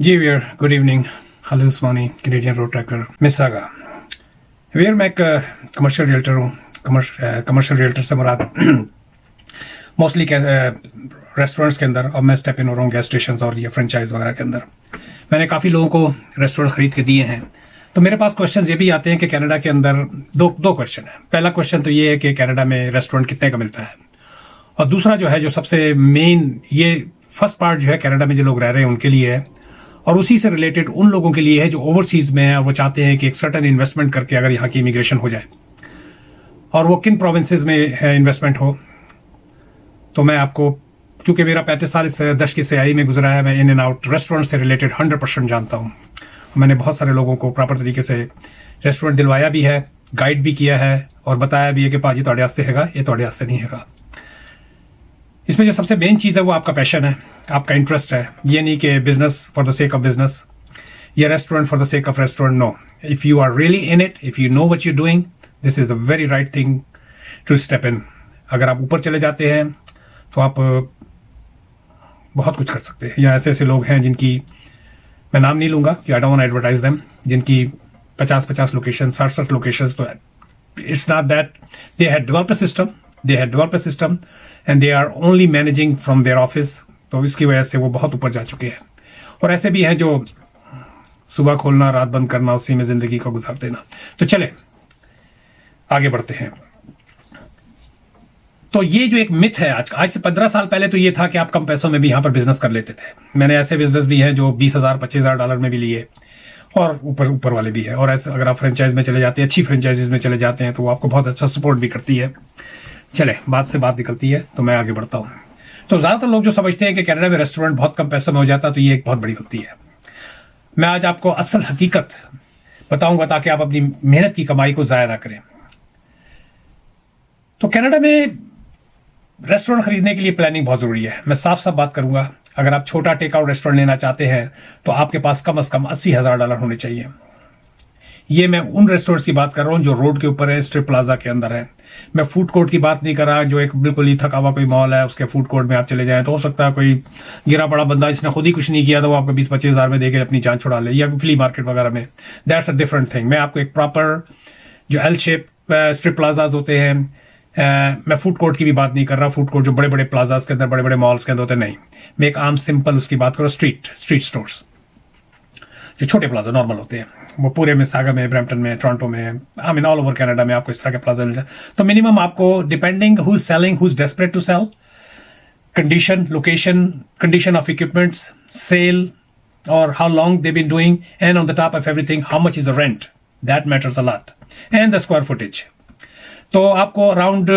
जी we're good evening Khalid Usmani Canadian road tracker Mississauga. We're मैं एक commercial realtor हूँ। Commercial realtor से मुराद मोस्टली रेस्टोरेंट्स के अंदर, और मैं स्टेप इन हो रहा हूँ गैस स्टेशन और ये फ्रेंचाइज वगैरह के अंदर। मैंने काफ़ी लोगों को रेस्टोरेंट्स खरीद के दिए हैं। तो मेरे पास क्वेश्चन ये भी आते हैं कि कनाडा के अंदर दो क्वेश्चन है। पहला क्वेश्चन तो ये है कि कनाडा में रेस्टोरेंट कितने का मिलता है, और दूसरा जो है, जो सबसे मेन, ये फर्स्ट पार्ट जो है कनाडा में जो लोग रह रहे हैं उनके लिए है, और उसी से रिलेटेड उन लोगों के लिए है जो ओवरसीज में है और वो चाहते हैं कि एक सर्टन इन्वेस्टमेंट करके अगर यहाँ की इमिग्रेशन हो जाए, और वो किन प्रोविंसेस में इन्वेस्टमेंट हो। तो मैं आपको, क्योंकि मेरा 35 साल इस दश की सियाही में गुजरा है, मैं इन एंड आउट रेस्टोरेंट से रिलेटेड 100% जानता हूँ। मैंने बहुत सारे लोगों को प्रॉपर तरीके से रेस्टोरेंट दिलवाया भी है, गाइड भी किया है, और बताया भी है कि पाजी तोड़े वास्ते हैगा, ये तोड़े वास्ते नहीं हैगा। इसमें जो सबसे मेन चीज़ है वो आपका पैशन है, आपका इंटरेस्ट है। ये नहीं कि business for the sake of business या restaurant for the sake of restaurant. No, if you are really in it, if you know what you doing, this is the very right thing to step in. अगर आप ऊपर चले जाते हैं तो आप बहुत कुछ कर सकते हैं। यहाँ ऐसे ऐसे लोग हैं जिनकी मैं नाम नहीं लूंगा, कि I don't want to advertise them, जिनकी 50-50 लोकेशन, 67 लोकेशन। तो it's not that they had developed a system and they are only managing from their office. तो इसकी वजह से वो बहुत ऊपर जा चुके हैं। और ऐसे भी हैं जो सुबह खोलना, रात बंद करना, उसी में जिंदगी को गुजार देना। तो चले आगे बढ़ते हैं। तो ये जो एक मिथ है आज से 15 साल पहले तो ये था कि आप कम पैसों में भी यहाँ पर बिजनेस कर लेते थे। मैंने ऐसे बिजनेस भी हैं जो 20,000 25,000 डॉलर में भी लिए, और ऊपर वाले भी है। और ऐसे अगर आप फ्रेंचाइज में चले जाते हैं, अच्छी फ्रेंचाइजीज में चले जाते हैं, तो वो आपको बहुत अच्छा सपोर्ट भी करती है। चले, बात से बात निकलती है, तो मैं आगे बढ़ता हूँ। तो ज़्यादातर लोग जो समझते हैं कि कनाडा में रेस्टोरेंट बहुत कम पैसों में हो जाता, तो ये एक बहुत बड़ी गलती है। मैं आज आपको असल हकीकत बताऊंगा ताकि आप अपनी मेहनत की कमाई को ज़ाया ना करें। तो कनाडा में रेस्टोरेंट खरीदने के लिए प्लानिंग बहुत ज़रूरी है। मैं साफ साफ बात करूंगा, अगर आप छोटा टेक आउट रेस्टोरेंट लेना चाहते हैं तो आपके पास कम से कम 80,000 डॉलर होने चाहिए। ये मैं उन रेस्टोरेंट्स की बात कर रहा हूँ जो रोड के ऊपर है, स्ट्रिप प्लाजा के अंदर है। मैं फूड कोर्ट की बात नहीं कर रहा, जो एक बिल्कुल ही थका हुआ कोई मॉल है, उसके फूड कोर्ट में आप चले जाएं तो हो सकता है कोई गिरा बड़ा बंदा जिसने खुद ही कुछ नहीं किया था वो आपको 20-25 हज़ार में देके अपनी जान छुड़ा ले, या फ्ली मार्केट वगैरह में। That's a different thing. मैं आपको एक प्रॉपर जो एल शेप स्ट्रिप प्लाजाज होते हैं, मैं फूड कोर्ट की भी बात नहीं कर रहा। फूड कोर्ट जो बड़े बड़े प्लाजाज के अंदर, बड़े बड़े मॉल्स के अंदर होते नहीं। मैं एक आम सिंपल उसकी बात करूँ, स्ट्रीट स्टोर्स, जो छोटे प्लाजा नॉर्मल होते हैं, वो पूरे मिसागा में, ब्रैम्पटन में, टोरंटो में, I mean all over Canada में आपको इस तरह के प्लाजा मिल जाए। तो मिनिमम आपको, depending who is selling, who is desperate to sell, condition, location, condition of equipments, sale, और how long they been doing, and on the top of everything how much is the rent, that matters a lot, and the square footage. तो आपको around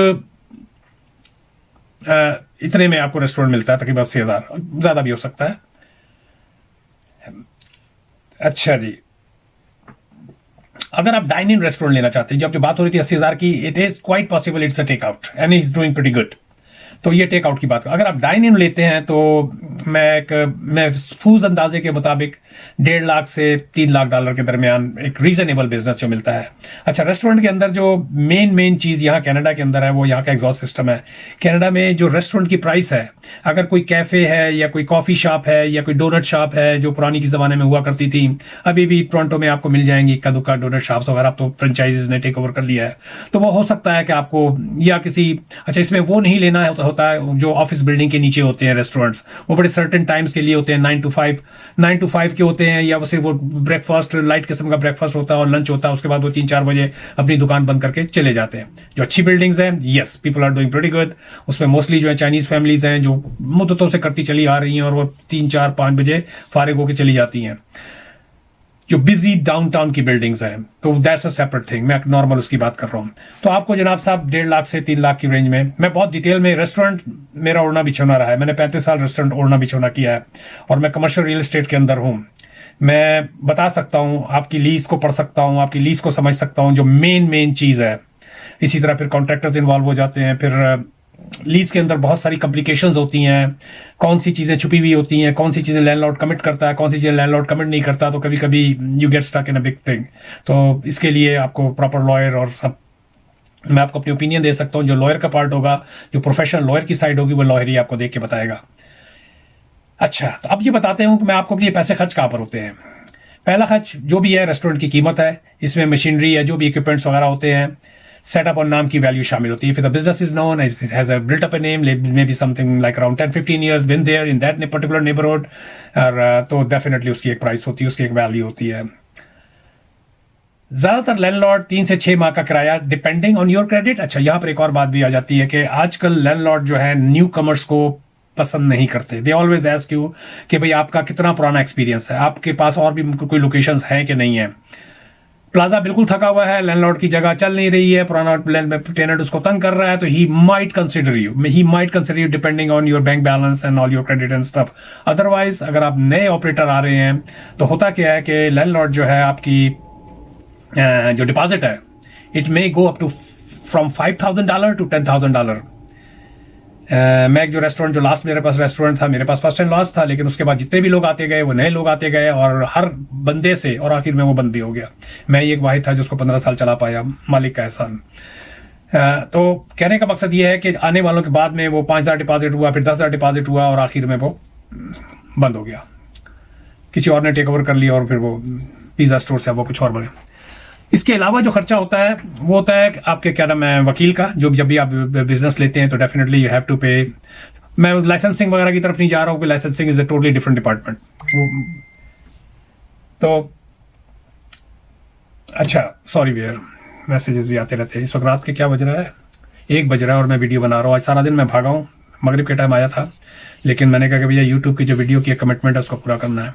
इतने में आपको restaurant मिलता है, तकरीबन 80,000, ज्यादा भी हो सकता है। अच्छा जी, अगर आप डाइन इन रेस्टोरेंट लेना चाहते हैं, जब जो बात हो रही थी 80,000 की, it is quite possible it's a takeout and is doing pretty good. तो ये टेक आउट की बात। अगर आप डाइन इन लेते हैं तो मैं फूज अंदाजे के मुताबिक 1.5 लाख से 3 लाख डॉलर के दरमियान एक रीजनेबल बिजनेस जो मिलता है। अच्छा, रेस्टोरेंट के अंदर जो मेन चीज यहाँ कनाडा के अंदर है वो यहाँ का एग्जॉस्ट सिस्टम है। कनाडा में जो रेस्टोरेंट की प्राइस है, अगर कोई कैफे है या कोई कॉफी शॉप है या कोई डोनट शॉप है जो पुरानी के जमाने में हुआ करती थी, अभी भी टोरंटो में आपको मिल जाएंगी इक्का दुक्का डोनट शॉप्स वगैरह, अब तो फ्रेंचाइजीज ने टेक ओवर कर लिया है। तो वो हो सकता है कि आपको, या किसी, अच्छा इसमें वो नहीं लेना होता है जो ऑफिस बिल्डिंग के नीचे होते हैं रेस्टोरेंट्स, वो बड़े सर्टेन टाइम्स के लिए होते हैं, 9 to 5 के होते हैं, या सिर्फ वो ब्रेकफास्ट, लाइट किस्म का ब्रेकफास्ट होता है और लंच होता है, उसके बाद वो 3-4 बजे अपनी दुकान बंद करके चले जाते हैं। जो अच्छी बिल्डिंग्स हैं, yes, people are doing pretty good. उसमें मोस्टली जो है चाइनीज फैमिलीज हैं जो मुद्दतों से करती चली आ रही हैं, और वो 3-4-5 बजे फारिग होकर चली जाती हैं। जो बिजी डाउनटाउन की बिल्डिंग्स हैं, तो दैट्स अ सेपरेट थिंग। मैं नॉर्मल उसकी बात कर रहा हूँ। तो आपको जनाब साहब 1.5 लाख से 3 लाख की रेंज में, मैं बहुत डिटेल में, रेस्टोरेंट मेरा ओढ़ना बिछोना रहा है, मैंने 35 साल रेस्टोरेंट ओढ़ना बिछोना किया है, और मैं कमर्शियल रियल एस्टेट के अंदर हूँ। मैं बता सकता हूँ, आपकी लीज को पढ़ सकता हूँ, आपकी लीज को समझ सकता हूँ, जो मेन चीज है। इसी तरह फिर कॉन्ट्रैक्टर्स इन्वॉल्व हो जाते हैं, फिर लीज के अंदर बहुत सारी कॉम्प्लिकेशंस होती हैं, कौन सी चीज़ें छुपी हुई होती हैं, कौन सी चीज़ें लैंडलॉर्ड कमिट करता है, कौन सी चीज़ें लैंडलॉर्ड कमिट नहीं करता, तो कभी कभी you get stuck in a big thing. तो इसके लिए आपको प्रॉपर लॉयर और सब, मैं आपको अपनी ओपिनियन दे सकता हूँ। जो लॉयर का पार्ट होगा, जो प्रोफेशनल लॉयर की साइड होगी, वो लॉयर ही आपको देख के बताएगा। अच्छा, तो अब ये बताते हूँ कि मैं आपको कि ये पैसे खर्च कहाँ पर होते हैं। पहला खर्च जो भी है रेस्टोरेंट की कीमत है, इसमें मशीनरी है, जो भी इक्विपमेंट्स वगैरह होते हैं, सेटअप और नाम की वैल्यू शामिल होती है। फिर the business is known, it has a built up a name, maybe something like around 10-15 years been there in that particular neighbourhood, और तो डेफिनेटली उसकी एक प्राइस होती है, उसकी एक वैल्यू होती है। ज्यादातर लैंडलॉर्ड 3 से 6 माह का किराया डिपेंडिंग ऑन योर क्रेडिट। अच्छा, यहां पर एक और बात भी आ जाती है कि आजकल लैंडलॉर्ड जो है न्यू कमर्स को पसंद नहीं करते। दे ऑलवेज आस्क यू कि भाई आपका कितना पुराना एक्सपीरियंस है, आपके पास और भी कोई लोकेशंस हैं कि नहीं है। प्लाजा बिल्कुल थका हुआ है, लैंडलॉर्ड की जगह चल नहीं रही है, पुराना टेनेंट उसको तंग कर रहा है, तो he might consider you depending on your bank balance and all your credit and stuff. Otherwise अगर आप नए ऑपरेटर आ रहे हैं तो होता क्या है कि लैंडलॉर्ड जो है आपकी जो डिपॉजिट है, it may go up to from $5,000 to $10,000। मैं जो रेस्टोरेंट, जो लास्ट मेरे पास रेस्टोरेंट था, मेरे पास फर्स्ट एंड लास्ट था, लेकिन उसके बाद जितने भी लोग आते गए वो नए लोग आते गए, और हर बंदे से, और आखिर में वो बंद भी हो गया। मैं एक वाहिद था जिसको 15 साल चला पाया, मालिक का एहसान। तो कहने का मकसद ये है कि आने वालों के बाद में वो 5,000 डिपॉजिट हुआ, फिर 10,000 डिपॉजिट हुआ, और आखिर में वो बंद हो गया, किसी और ने टेक ओवर कर लिया, और फिर वो पिज्जा स्टोर से वो कुछ और बने। इसके अलावा जो खर्चा होता है वो होता है आपके क्या नाम है, वकील का। जो जब भी आप बिजनेस लेते हैं तो डेफिनेटली यू हैव टू पे। मैं लाइसेंसिंग वगैरह की तरफ नहीं जा रहा हूँ, licensing is a totally different department. तो अच्छा, सॉरी वेयर, मैसेजेस भी आते रहते हैं। इस वक्त रात के क्या बज रहा है, 1 बज रहा है, और मैं वीडियो बना रहा हूँ। आज सारा दिन मैं भागा हूँ, मगरिब के टाइम आया था, लेकिन मैंने कहा कि भैया यूट्यूब की जो वीडियो की कमिटमेंट है उसको पूरा करना है।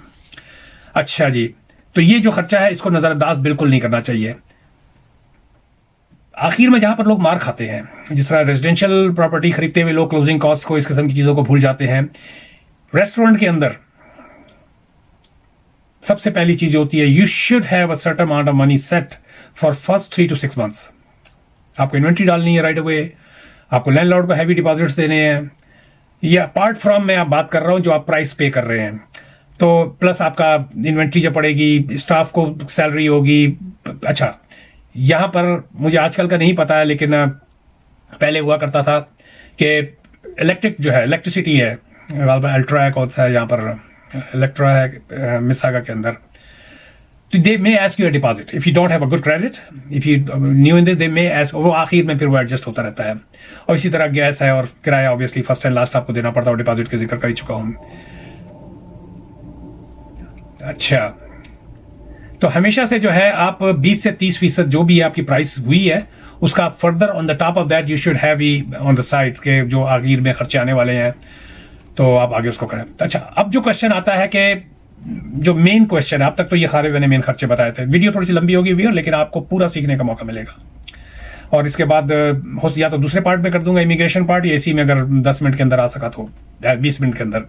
अच्छा जी, तो ये जो खर्चा है इसको नजरअंदाज बिल्कुल नहीं करना चाहिए। आखिर में जहां पर लोग मार खाते हैं, जिस तरह रेजिडेंशियल प्रॉपर्टी खरीदते हुए लोग क्लोजिंग कॉस्ट को, इस किस्म की चीजों को भूल जाते हैं। रेस्टोरेंट के अंदर सबसे पहली चीज होती है, you should have a certain amount of money set for first 3 to 6 months। आपको इन्वेंट्री डालनी है राइट अवे, आपको लैंडलॉर्ड को हैवी डिपॉजिट्स देने हैं। ये अपार्ट फ्रॉम मैं आप बात कर रहा हूं जो आप प्राइस पे कर रहे हैं, तो प्लस आपका इन्वेंट्री जो पड़ेगी, स्टाफ को सैलरी होगी। अच्छा, यहां पर मुझे आजकल का नहीं पता है, लेकिन पहले हुआ करता था कि इलेक्ट्रिक जो है, इलेक्ट्रिसिटी है, अल्ट्रा है, कौन सा है यहाँ पर, इलेक्ट्रा है मिसागा के अंदर, तो they may ask you a deposit if you don't have a good credit, if you new in this they may ask. वो आखिर में फिर वो एडजस्ट होता रहता है। और इसी तरह गैस है और किराया, ऑब्वियसली फर्स्ट एंड लास्ट आपको देना पड़ता है, डिपॉजिट के जिक्र कर ही चुका हूं। अच्छा, तो हमेशा से जो है आप 20 से 30% जो भी आपकी प्राइस हुई है उसका further on the top of that you should have on the side के जो आखिर में खर्चे आने वाले हैं, तो आप आगे उसको करें। अच्छा, अब जो क्वेश्चन आता है कि जो मेन क्वेश्चन है, अब तक तो ये खारे मैंने मेन खर्चे बताए थे। वीडियो थोड़ी सी लंबी होगी व्यूअर, लेकिन आपको पूरा सीखने का मौका मिलेगा। और इसके बाद हो या तो दूसरे पार्ट में कर दूंगा इमिग्रेशन पार्ट, या इसी में अगर 10 मिनट के अंदर आ सका तो 20 मिनट के अंदर।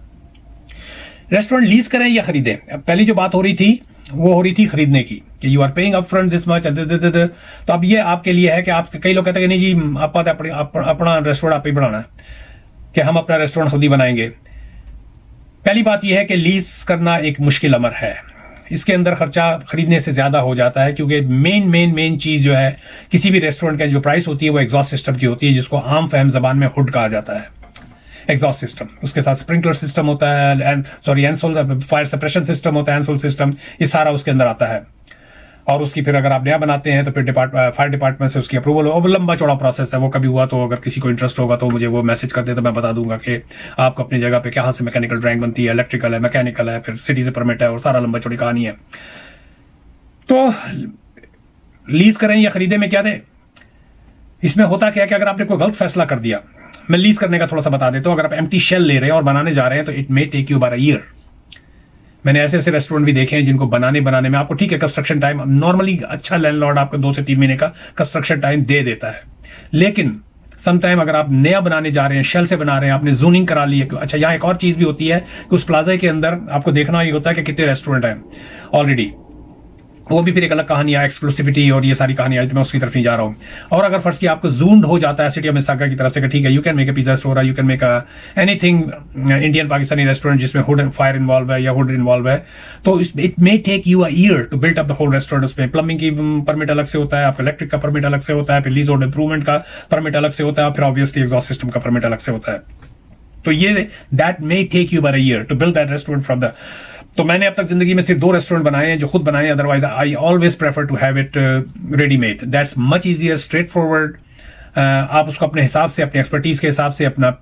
रेस्टोरेंट लीज करें या खरीदें, पहली जो बात हो रही थी वो हो रही थी खरीदने की, कि you are paying upfront this much. तो अब ये आपके लिए है कि आप, कई लोग कहते हैं नहीं जी आप अपना रेस्टोरेंट आप ही बनाना है, कि हम अपना रेस्टोरेंट खुद ही बनाएंगे। पहली बात यह है कि लीज करना एक मुश्किल अमर है, इसके अंदर खर्चा खरीदने से ज्यादा हो जाता है, क्योंकि मेन चीज जो है किसी भी रेस्टोरेंट का जो प्राइस होती है वो एग्जॉस्ट सिस्टम की होती है, जिसको आम फहम जबान में हुड कहा जाता है। एग्जॉस्ट सिस्टम, उसके साथ स्प्रिंकलर सिस्टम होता है, एनसोल फायर सप्रेशन सिस्टम होता है, एनसोल सिस्टम, ये सारा उसके अंदर आता है। और उसकी फिर अगर आप नया बनाते हैं तो फिर फायर डिपार्टमेंट से उसकी अप्रूवल हो। लंबा चौड़ा प्रोसेस है, वो कभी हुआ तो अगर किसी को इंटरेस्ट होगा तो मुझे वो मैसेज कर दे, तो मैं बता दूंगा कि आपको अपनी जगह पे कहाँ से मैकेनिकल ड्राइंग बनती है, इलेक्ट्रिकल है, मैकेनिकल है, फिर सिटी से परमिट है, और सारा लंबा चौड़ी कहानी है। तो लीज करें या खरीदे में क्या दे, इसमें होता क्या है कि अगर आपने कोई गलत फैसला कर दिया, मैं लीज करने का थोड़ा सा बता देता हूं। अगर आप एम्प्टी शेल ले रहे हैं और बनाने जा रहे हैं तो it may take you about a year. मैंने ऐसे ऐसे रेस्टोरेंट भी देखे हैं जिनको बनाने में आपको, ठीक है, कंस्ट्रक्शन टाइम नॉर्मली अच्छा लैंडलॉर्ड आपको 2 से 3 महीने का कंस्ट्रक्शन टाइम दे देता है, लेकिन समटाइम अगर आप नया बनाने जा रहे हैं, शेल से बना रहे हैं, आपने जूनिंग करा ली है। अच्छा, यहाँ एक और चीज भी होती है कि उस प्लाजा के अंदर आपको देखना ये होता है कि कितने रेस्टोरेंट हैं ऑलरेडी, वो भी फिर एक अलग कहानी है, एक्सक्लूसिविटी और ये सारी कहानी है, मैं उसकी तरफ नहीं जा रहा हूँ। और अगर फर्स्ट की आपको जूम्ड हो जाता है सिटी ऑफ मिसागा की तरफ से कि ठीक है, you can make a pizza store, you can make anything Indian Pakistani restaurant जिसमें हुड फायर इन्वॉल्व है या हुड इन्वॉल्व है, तो it may take you a year to build up the whole restaurant. उसमें प्लम्बिंग की परमिट अलग से होता है, आपका इलेक्ट्रिक का परमिट अलग से होता है, फिर लीज होल्ड इंप्रूवमेंट का परमिट अलग से होता है, फिर ऑब्वियसली एग्जॉस्ट सिस्टम का परमिट अलग से होता है। तो ये that may take you bye a year to build that restaurant from the. तो मैंने अब तक जिंदगी में सिर्फ 2 रेस्टोरेंट बनाए हैं जो खुद बनाए हैं, otherwise I always prefer to have it readymade. That's much easier, straightforward. आप उसको अपने हिसाब से, अपने एक्सपर्टीज के हिसाब से, अपना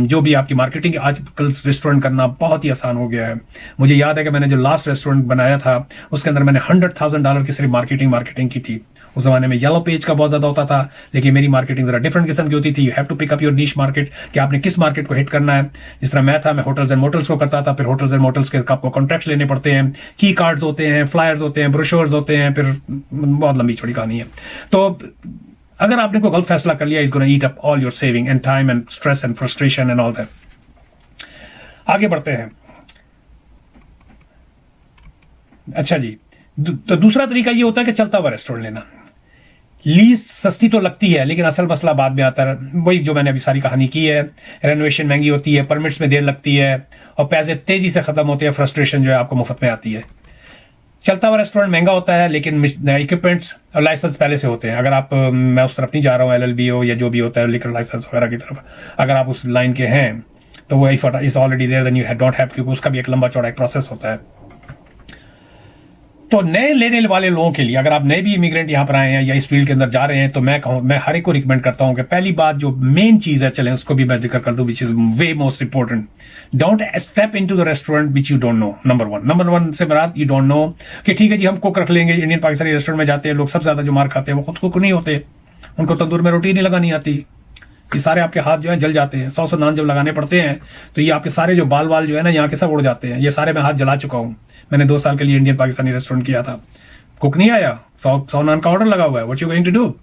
जो भी आपकी मार्केटिंग, आजकल रेस्टोरेंट करना बहुत ही आसान हो गया है। मुझे याद है कि मैंने जो लास्ट रेस्टोरेंट बनाया था उसके अंदर मैंने $100,000 की सिर्फ मार्केटिंग की थी। उस जमाने में येलो पेज का बहुत ज्यादा होता था, लेकिन मेरी मार्केटिंग जरा डिफरेंट किस्म की होती थी। You have to pick up your niche market, कि आपने किस मार्केट को हिट करना है। जिस तरह मैं था, मैं होटल्स एंड मोटल्स को करता था, फिर होटल्स एंड मोटल्स के आपको कॉन्ट्रैक्ट्स लेने पड़ते हैं, की कार्ड्स होते हैं, फ्लायर्स होते हैं, ब्रोशर्स होते हैं, फिर बहुत लंबी छोड़ी कहानी है। तो अगर आपने कोई गलत फैसला कर लिया, is gonna eat up all your saving and time and stress and frustration and all that. आगे बढ़ते हैं। अच्छा जी, तो दूसरा तरीका ये होता है कि चलता हुआ रेस्टोरेंट लेना। लीज सस्ती तो लगती है, लेकिन असल मसला बाद में आता है। वही जो मैंने अभी सारी कहानी की है, रेनोवेशन महंगी होती है, परमिट्स में देर लगती है, और पैसे तेजी से खत्म होते हैं, फ्रस्ट्रेशन जो है आपको मुफ्त में आती है। चलता हुआ रेस्टोरेंट महंगा होता है, लेकिन इक्विपमेंट्स और लाइसेंस पहले से होते हैं। अगर आप, मैं उस तरफ नहीं जा रहा हूँ, LLB हो या जो भी होता है, लिकर लाइसेंस वगैरह की तरफ, अगर आप उस लाइन के हैं तो वो is already there, then you don't have, क्योंकि उसका भी एक लंबा चौड़ा एक प्रोसेस होता है। तो नए लेने वाले लोगों के लिए, अगर आप नए भी इमिग्रेंट यहां पर आए हैं या इस फील्ड के अंदर जा रहे हैं, तो मैं हर एक को रिकमेंड करता हूं कि पहली बात जो मेन चीज है, चलें उसको भी मैं जिक्र कर दूं, which is way most important. Don't step into the restaurant which you don't know. Number one से बात, यू डोंट नो कि ठीक है जी हम कुक रख लेंगे। इंडियन पाकिस्तानी रेस्टोरेंट में जाते हैं लोग, सबसे ज्यादा जो मार खाते हैं वो खुद कुक नहीं होते, उनको तंदूर में रोटी नहीं लगानी आती। ये सारे आपके हाथ जो है जल जाते हैं। 100 नान जब लगाने पड़ते हैं तो ये आपके सारे जो बाल जो है ना यहाँ के सब उड़ जाते हैं। ये सारे मैं हाथ जला चुका हूँ। मैंने 2 साल के लिए इंडियन पाकिस्तानी रेस्टोरेंट किया था, कुक नहीं आया, 100 नान का ऑर्डर लगा हुआ है, what you going to do?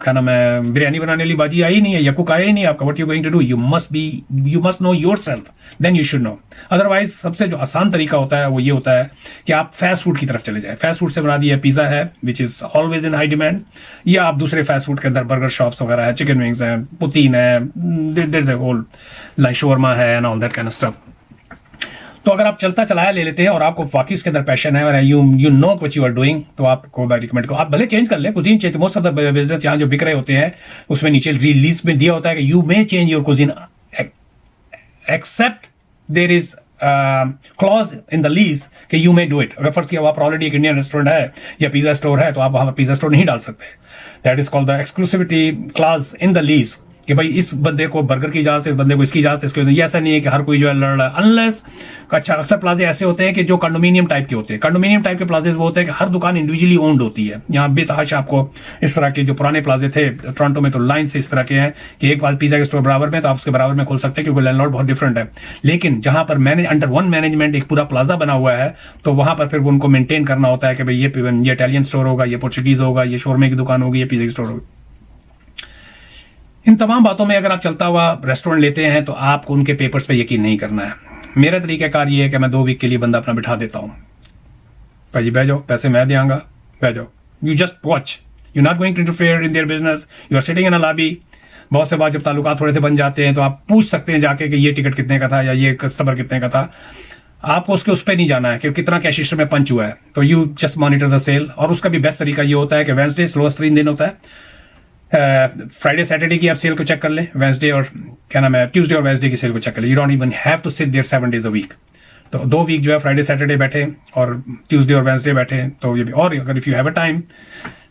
खाना में बिरयानी बनाने वाली बाजी आई नहीं है या कुक आया ही नहीं आपका, what you going to do? You must know yourself, then you should know. Otherwise सबसे जो आसान तरीका होता है वो ये होता है कि आप फास्ट फूड की तरफ चले जाए। फास्ट फूड से बना दिया पिज्जा है, which is always in high demand, या आप दूसरे फास्ट फूड के अंदर बर्गर शॉप्स वगैरह है, चिकन विंग्स है, पुतीन है, there is a whole like शोरमा है and all that kind of stuff. तो अगर आप चलता चलाया ले लेते हैं और आपको वाकई उसके अंदर पैशन है और you know what you are doing, तो आपको मैं रिकमेंड करूँ, आप भले चेंज कर ले, cuisine change. Most of the business यहाँ जो बिक रहे होते हैं उसमें नीचे रिलीज में दिया होता है कि you may change your cuisine except there is clause in the lease कि यू मे डू इट। अगर फर्स्ट किया आप ऑलरेडी एक इंडियन रेस्टोरेंट है या पिज्जा स्टोर है तो आप वहां पर पिज्जा स्टोर नहीं डाल सकते। That is called the exclusivity clause in the lease, कि भाई इस बंदे को बर्गर की इजाजत है, इस बंदे को इसकी इजाजत है, इसको ये ऐसा नहीं है कि हर कोई जो है लड़ रहा है। अनलेस अच्छा, अक्सर प्लाजे ऐसे होते हैं कि जो कंडोमिनियम टाइप के होते हैं। कंडोमिनियम टाइप के प्लाजे वो होते हैं कि हर दुकान इंडिविजुअली ओन्ड होती है। यहाँ बेतहाश आपको इस तरह के जो पुराने प्लाजे थे टोरंटो में, तो लाइन से इस तरह के हैं कि एक बार पिज्जा के स्टोर बराबर में, तो आप उसके बराबर में खोल सकते हैं क्योंकि लैंडलॉर्ड बहुत डिफरेंट है। लेकिन जहां पर अंडर वन मैनेजमेंट एक पूरा प्लाजा बना हुआ है, तो वहां पर फिर उनको मेंटेन करना होता है कि भाई ये इटालियन स्टोर होगा, ये पोर्चुगीज होगा, ये शोरमे की दुकान होगी, ये पिज्जा की स्टोर होगी। इन तमाम बातों में अगर आप चलता हुआ रेस्टोरेंट लेते हैं तो आपको उनके पेपर्स पे यकीन नहीं करना है। मेरा तरीकाकार ये है कि मैं 2 वीक के लिए बंदा अपना बिठा देता हूं, भाई बह जाओ, पैसे मैं देंगा, बह जाओ, you just watch, you not going to interfere in their business, you are sitting in a lobby. बहुत से बार जब ताल्लुकात थोड़े से बन जाते हैं तो आप पूछ सकते हैं जाके कि ये टिकट कितने का था या ये कस्टमर कितने का था। आपको उसके उस पर नहीं जाना है कि कितना कैश रजिस्टर में पंच हुआ है, तो you just monitor the sale. और उसका भी बेस्ट तरीका ये होता है कि वेडनेसडे स्लोएस्ट 3 दिन होता है, फ्राइडे सैटरडे की आप सेल को चेक कर लें, वेडनेसडे और क्या नाम है ट्यूसडे और वेडनेसडे की सेल को चेक कर लें। You don't even have to sit there 7 days a week. तो 2 वीक जो है फ्राइडे सैटरडे बैठे और ट्यूसडे और वेडनेसडे बैठे, तो ये भी। और अगर if you have a time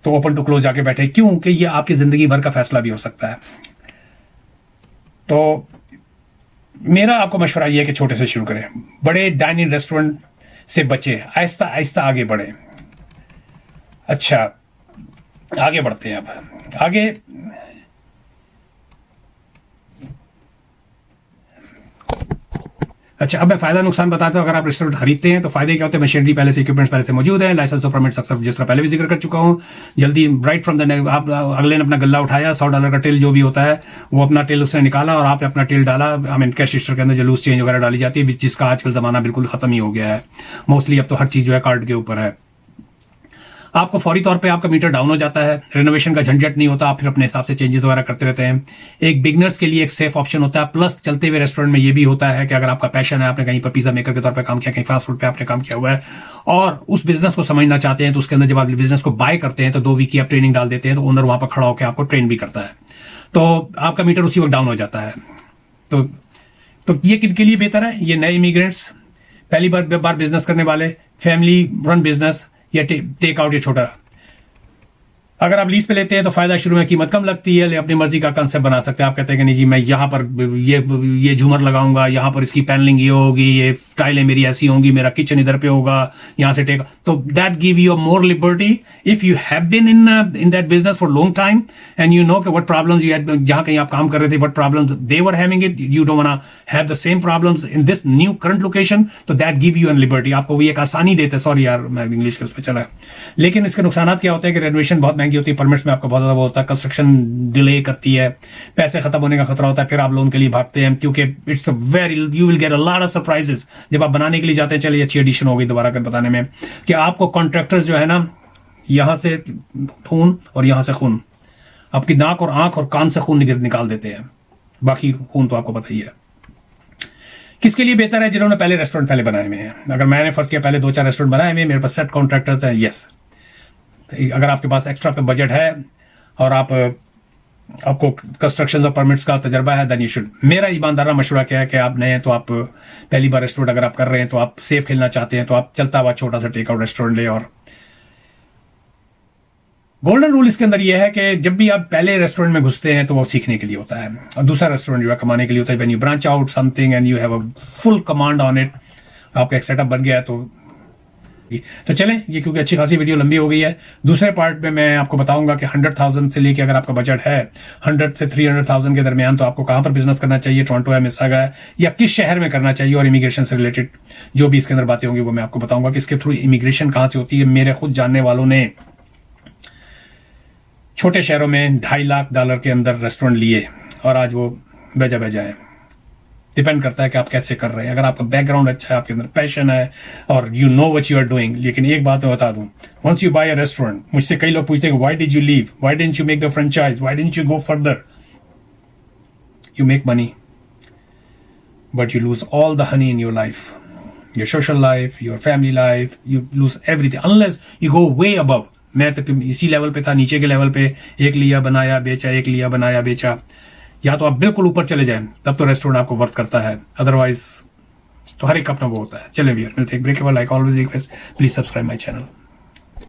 तो ओपन टू क्लोज जाके बैठे, क्योंकि ये आपकी जिंदगी भर का फैसला भी हो सकता है। तो मेरा आपको मशवरा ये है कि छोटे से शुरू करें, बड़े डाइनिंग रेस्टोरेंट से बचे, आहिस्ता आहिस्ता आगे बढ़े। अच्छा, आगे बढ़ते हैं। अब आगे अच्छा, अब मैं फायदा नुकसान बताता हूं। अगर आप रेस्टोरेंट खरीदते हैं तो फायदे क्या होते हैं? मशीनरी पहले से, इक्विपमेंट्स पहले से मौजूद है, लाइसेंस और परमिट्स अक्सर जिस तरह पहले भी जिक्र कर चुका हूं, जल्दी राइट फ्रॉम द, आप अगले ने अपना गल्ला उठाया, $100 का टिल जो भी होता है वो अपना टिल उसने निकाला और आपने अपना टिल डाला। आई मीन कैश रजिस्टर के अंदर जो लूज चेंज वगैरह डाली जाती है, जिसका आजकल जमाना बिल्कुल खत्म ही हो गया है। मोस्टली अब तो हर चीज जो है कार्ड के ऊपर है। आपको फौरी तौर पे आपका मीटर डाउन हो जाता है, रेनोवेशन का झंझट नहीं होता, आप फिर अपने हिसाब से चेंजेस वगैरह करते रहते हैं। एक बिगनर्स के लिए एक सेफ ऑप्शन होता है। प्लस चलते हुए रेस्टोरेंट में ये भी होता है कि अगर आपका पैशन है, आपने कहीं पर पिज्जा मेकर के तौर पर काम किया, कहीं फास्ट फूड पे आपने काम किया हुआ है और उस बिजनेस को समझना चाहते हैं, तो उसके अंदर जब आप बिजनेस को बाय करते हैं तो 2 वीक की आप ट्रेनिंग डाल देते हैं, तो ओनर वहां पर खड़ा होकर आपको ट्रेन भी करता है, तो आपका मीटर उसी वक्त डाउन हो जाता है। तो ये किनके लिए बेहतर है? ये नए इमिग्रेंट्स, पहली बार बिजनेस करने वाले, फैमिली रन बिजनेस, या टेक आउट, या छोटा। अगर आप लीज पे लेते हैं तो फायदा शुरू में कीमत कम लगती है, अपनी मर्जी का कंसेप्ट बना सकते हैं। आप कहते हैं कि नहीं जी मैं यहाँ पर ये झूमर लगाऊंगा, यहाँ पर इसकी पैनलिंग ये होगी, ये टाइलें मेरी ऐसी होंगी, मेरा किचन इधर पे होगा, यहाँ से टेक, तो that give you more liberty if you have been in that business for long time and you know कि व्हाट प्रॉब्लम्स यू हैड, जहां कहीं आप काम कर रहे थे, what problems they were having it, you don't want to have the same problems in this new current location, तो that give you an liberty, आपको वो एक आसानी देते हैं। सॉरी यार मैं इंग्लिश के उस पर चला, लेकिन इसके नुकसान क्या होते हैं कि रेनोवेशन बहुत महंगी होती है, परमिट्स में आपको बहुत ज्यादा वो होता है, कंस्ट्रक्शन डिले करती है, पैसे खत्म होने का खतरा होता है, फिर आप लोन के लिए भागते हैं, क्योंकि it's very, you will get a lot of surprises जब आप बनाने के लिए जाते हैं। चलिए अच्छी एडिशन हो गई दोबारा कर बताने में कि आपको कॉन्ट्रैक्टर्स जो है ना, यहां से खून और यहां से खून, आपकी नाक और आंख और कान से खून निकाल देते हैं, बाकी खून तो आपको पता ही है। किसके लिए बेहतर है? जिन्होंने पहले रेस्टोरेंट पहले बनाए हुए हैं। अगर मैंने फर्स्ट किया पहले 2-4 रेस्टोरेंट बनाए हुए, मेरे पास सेट कॉन्ट्रैक्टर्स हैं, यस। अगर आपके पास एक्स्ट्रा पे बजट है और आपको कंस्ट्रक्शन और परमिट्स का तजर्बा है, देन यू शुड। मेरा ईमानदारा मशवरा क्या है कि आप नए हैं तो आप पहली बार रेस्टोरेंट अगर आप कर रहे हैं तो आप सेफ खेलना चाहते हैं तो आप चलता हुआ छोटा सा टेक आउट रेस्टोरेंट ले। और गोल्डन रूल इसके अंदर यह है कि जब भी आप पहले रेस्टोरेंट में घुसते हैं तो वो सीखने के लिए होता है, और दूसरा रेस्टोरेंट जो है कमाने के लिए होता है। When you branch out something and you have a full command on it, आपका एक सेटअप बन गया है। तो चलें, ये क्योंकि अच्छी खासी वीडियो लंबी हो गई है, दूसरे पार्ट में मैं आपको बताऊंगा कि 100,000 से लेके अगर आपका बजट है 100 से 300,000 के दरमियान, तो आपको कहां पर बिजनेस करना चाहिए, टोरंटो है, मिसिसागा है, या किस शहर में करना चाहिए, और इमिग्रेशन से रिलेटेड जो भी इसके अंदर बातें होंगी वो मैं आपको बताऊंगा कि इसके थ्रू इमिग्रेशन कहां से होती है। मेरे खुद जानने वालों ने छोटे शहरों में $2.5 लाख के अंदर रेस्टोरेंट लिए और आज वो बेजा है। डिपेंड करता है कि आप कैसे कर रहे हैं। अगर आपका बैकग्राउंड अच्छा है, आपके अंदर पैशन है और you know what you are doing. लेकिन एक बात मैं बता दूं, once you bye a restaurant, मुझसे कई लोग पूछते हैं why did you leave, why didn't you make the franchise, why didn't you go further. You make money but you lose all the honey in your life, your social life, your family life, you lose everything unless you go way above. मैं तो इसी level पे था, नीचे के level पे एक लिया बनाया बेचा, एक लिया बनाया बेचा। या तो आप बिल्कुल ऊपर चले जाएं, तब तो रेस्टोरेंट आपको वर्थ करता है, अदरवाइज तो हर एक अपना वो होता है। चलिए भैया मिलते हैं ब्रेक के बाद। Like always request, please subscribe my channel.